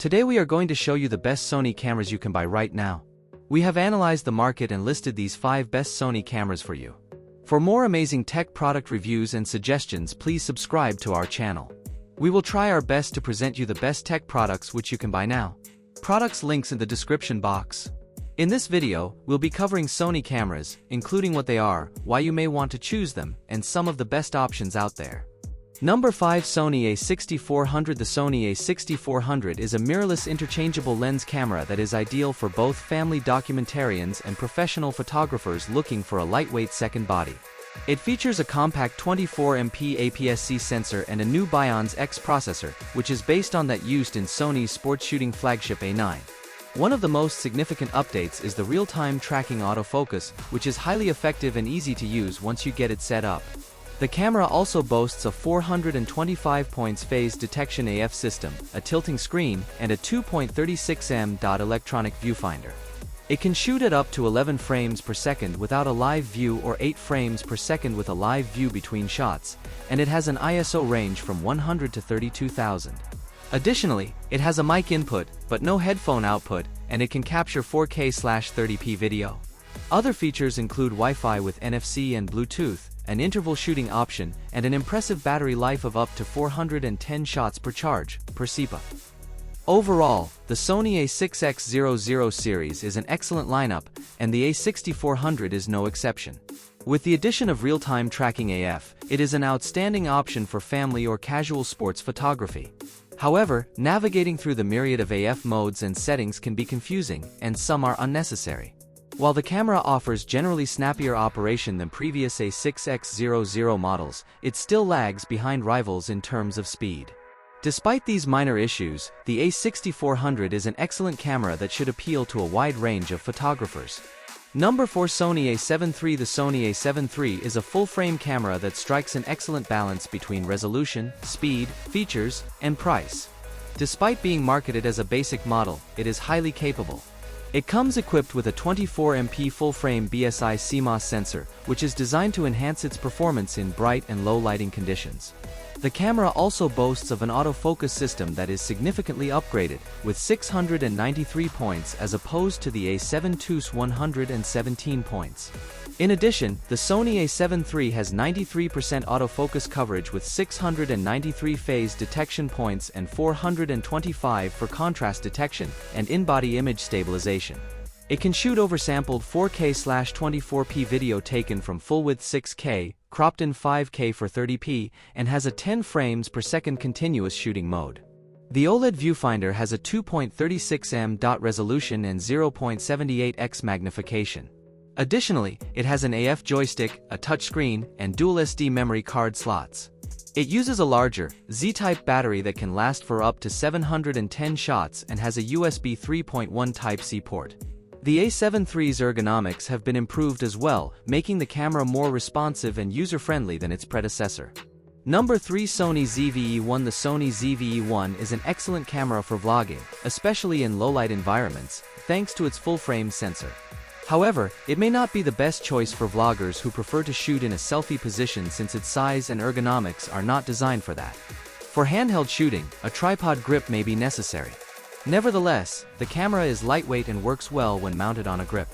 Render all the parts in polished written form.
Today we are going to show you the best Sony cameras you can buy right now. We have analyzed the market and listed these 5 best Sony cameras for you. For more amazing tech product reviews and suggestions, please subscribe to our channel. We will try our best to present you the best tech products which you can buy now. Products links in the description box. In this video, we'll be covering Sony cameras, including what they are, why you may want to choose them, and some of the best options out there. Number 5, Sony A6400. The Sony A6400 is a mirrorless interchangeable lens camera that is ideal for both family documentarians and professional photographers looking for a lightweight second body. It features a compact 24MP APS-C sensor and a new Bions X processor, which is based on that used in Sony's sports shooting flagship A9. One of the most significant updates is the real-time tracking autofocus, which is highly effective and easy to use once you get it set up. The camera also boasts a 425 points phase detection AF system, a tilting screen, and a 2.36mm electronic viewfinder. It can shoot at up to 11 frames per second without a live view or 8 frames per second with a live view between shots, and it has an ISO range from 100 to 32,000. Additionally, it has a mic input, but no headphone output, and it can capture 4K/30p video. Other features include Wi-Fi with NFC and Bluetooth, an interval shooting option, and an impressive battery life of up to 410 shots per charge, per SEPA. Overall, the Sony A6X00 series is an excellent lineup, and the A6400 is no exception. With the addition of real-time tracking AF, it is an outstanding option for family or casual sports photography. However, navigating through the myriad of AF modes and settings can be confusing, and some are unnecessary. While the camera offers generally snappier operation than previous A6X00 models, it still lags behind rivals in terms of speed. Despite these minor issues, the A6400 is an excellent camera that should appeal to a wide range of photographers. Number 4, Sony A7 III. The Sony A7 III is a full-frame camera that strikes an excellent balance between resolution, speed, features, and price. Despite being marketed as a basic model, it is highly capable. It comes equipped with a 24MP full-frame BSI CMOS sensor, which is designed to enhance its performance in bright and low lighting conditions. The camera also boasts of an autofocus system that is significantly upgraded, with 693 points as opposed to the A7 II's 117 points. In addition, the Sony A7 III has 93% autofocus coverage with 693 phase detection points and 425 for contrast detection and in-body image stabilization. It can shoot oversampled 4K/24p video taken from full-width 6K, cropped in 5K for 30p, and has a 10 frames per second continuous shooting mode. The OLED viewfinder has a 2.36mm resolution and 0.78x magnification. Additionally, it has an AF joystick, a touchscreen, and dual SD memory card slots. It uses a larger, Z-type battery that can last for up to 710 shots and has a USB 3.1 Type-C port. The A7 III's ergonomics have been improved as well, making the camera more responsive and user-friendly than its predecessor. Number 3, Sony ZV-E1. The Sony ZV-E1 is an excellent camera for vlogging, especially in low-light environments, thanks to its full-frame sensor. However, it may not be the best choice for vloggers who prefer to shoot in a selfie position since its size and ergonomics are not designed for that. For handheld shooting, a tripod grip may be necessary. Nevertheless, the camera is lightweight and works well when mounted on a grip.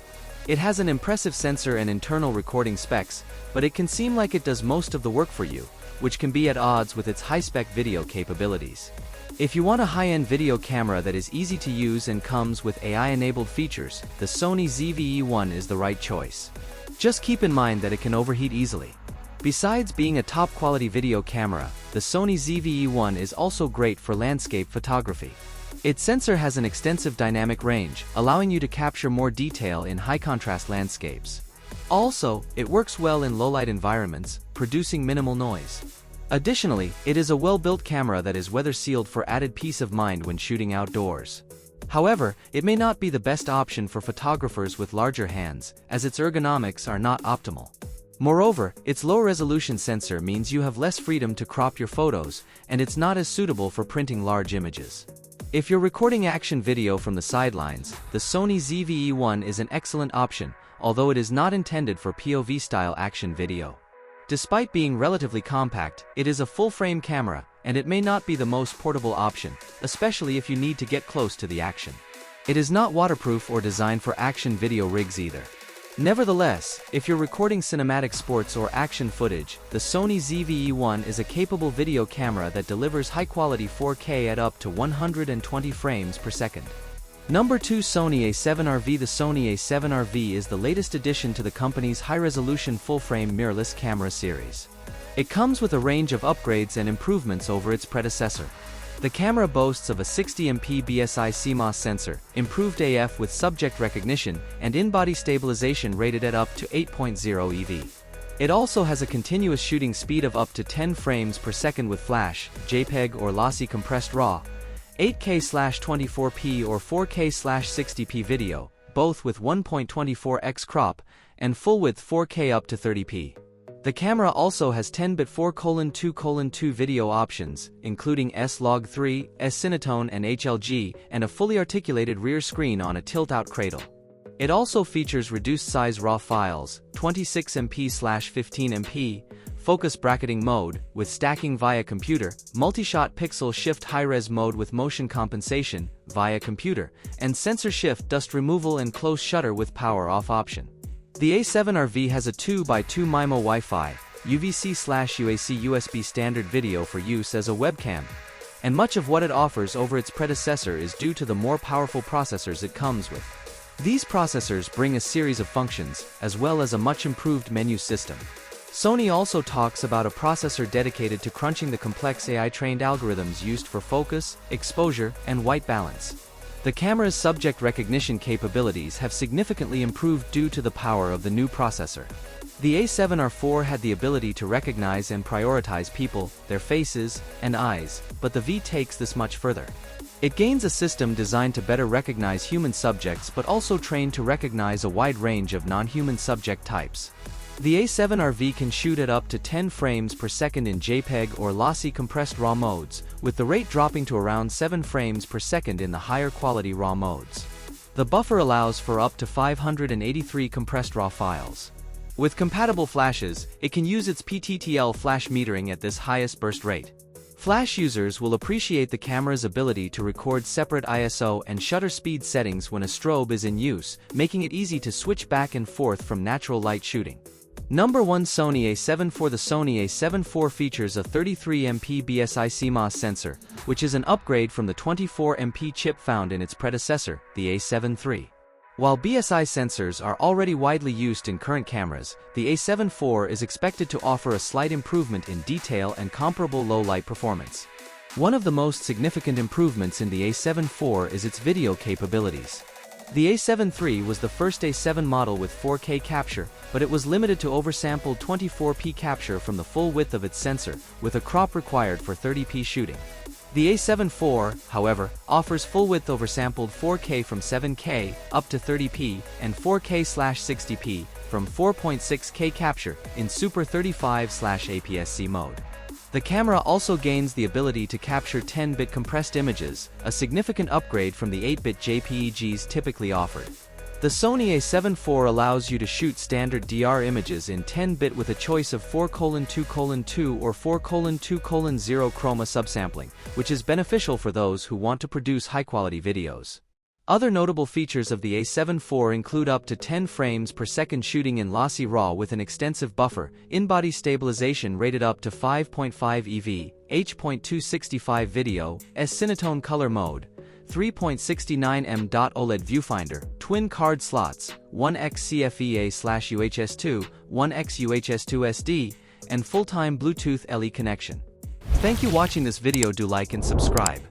It has an impressive sensor and internal recording specs, but it can seem like it does most of the work for you, which can be at odds with its high-spec video capabilities. If you want a high-end video camera that is easy to use and comes with AI-enabled features, the Sony ZV-E1 is the right choice. Just keep in mind that it can overheat easily. Besides being a top-quality video camera, the Sony ZV-E1 is also great for landscape photography. Its sensor has an extensive dynamic range, allowing you to capture more detail in high-contrast landscapes. Also, it works well in low-light environments, producing minimal noise. Additionally, it is a well-built camera that is weather-sealed for added peace of mind when shooting outdoors. However, it may not be the best option for photographers with larger hands, as its ergonomics are not optimal. Moreover, its low-resolution sensor means you have less freedom to crop your photos, and it's not as suitable for printing large images. If you're recording action video from the sidelines, the Sony ZV-E1 is an excellent option, although it is not intended for POV-style action video. Despite being relatively compact, it is a full-frame camera, and it may not be the most portable option, especially if you need to get close to the action. It is not waterproof or designed for action video rigs either. Nevertheless, if you're recording cinematic sports or action footage, the Sony ZV-E1 is a capable video camera that delivers high-quality 4K at up to 120 frames per second. Number 2, Sony A7R V. The Sony A7R V is the latest addition to the company's high-resolution full-frame mirrorless camera series. It comes with a range of upgrades and improvements over its predecessor. The camera boasts of a 60MP BSI CMOS sensor, improved AF with subject recognition, and in-body stabilization rated at up to 8.0 EV. It also has a continuous shooting speed of up to 10 frames per second with flash, JPEG or lossy compressed RAW, 8K/24p or 4K/60p video, both with 1.24x crop, and full-width 4K up to 30p. The camera also has 10-bit 4:2:2 video options, including S-Log3, S-Cinetone and HLG, and a fully articulated rear screen on a tilt-out cradle. It also features reduced-size RAW files, 26MP/15MP, focus bracketing mode, with stacking via computer, multi-shot pixel shift high-res mode with motion compensation, via computer, and sensor shift dust removal and close shutter with power off option. The A7R V has a 2x2 MIMO Wi-Fi, UVC/UAC USB standard video for use as a webcam, and much of what it offers over its predecessor is due to the more powerful processors it comes with. These processors bring a series of functions, as well as a much improved menu system. Sony also talks about a processor dedicated to crunching the complex AI-trained algorithms used for focus, exposure, and white balance. The camera's subject recognition capabilities have significantly improved due to the power of the new processor. The A7R IV had the ability to recognize and prioritize people, their faces, and eyes, but the V takes this much further. It gains a system designed to better recognize human subjects but also trained to recognize a wide range of non-human subject types. The A7R V can shoot at up to 10 frames per second in JPEG or lossy compressed RAW modes, with the rate dropping to around 7 frames per second in the higher quality RAW modes. The buffer allows for up to 583 compressed RAW files. With compatible flashes, it can use its PTTL flash metering at this highest burst rate. Flash users will appreciate the camera's ability to record separate ISO and shutter speed settings when a strobe is in use, making it easy to switch back and forth from natural light shooting. Number 1, Sony A7 IV. The Sony A7 IV features a 33MP BSI CMOS sensor, which is an upgrade from the 24MP chip found in its predecessor, the A7 III. While BSI sensors are already widely used in current cameras, the A7 IV is expected to offer a slight improvement in detail and comparable low-light performance. One of the most significant improvements in the A7 IV is its video capabilities. The A7 III was the first A7 model with 4K capture, but it was limited to oversampled 24p capture from the full width of its sensor, with a crop required for 30p shooting. The A7 IV, however, offers full-width oversampled 4K from 7K up to 30p and 4K/60p from 4.6K capture in Super 35/APS-C mode. The camera also gains the ability to capture 10-bit compressed images, a significant upgrade from the 8-bit JPEGs typically offered. The Sony A7 IV allows you to shoot standard DR images in 10-bit with a choice of 4:2:2 or 4:2:0 chroma subsampling, which is beneficial for those who want to produce high-quality videos. Other notable features of the A7 IV include up to 10 frames per second shooting in lossy RAW with an extensive buffer, in-body stabilization rated up to 5.5 EV, H.265 video, S-Cinetone color mode, 3.69mm OLED viewfinder, twin card slots, 1x CFEA/UHS-2, 1x UHS-2 SD, and full-time Bluetooth LE connection. Thank you for watching this video. Do like and subscribe.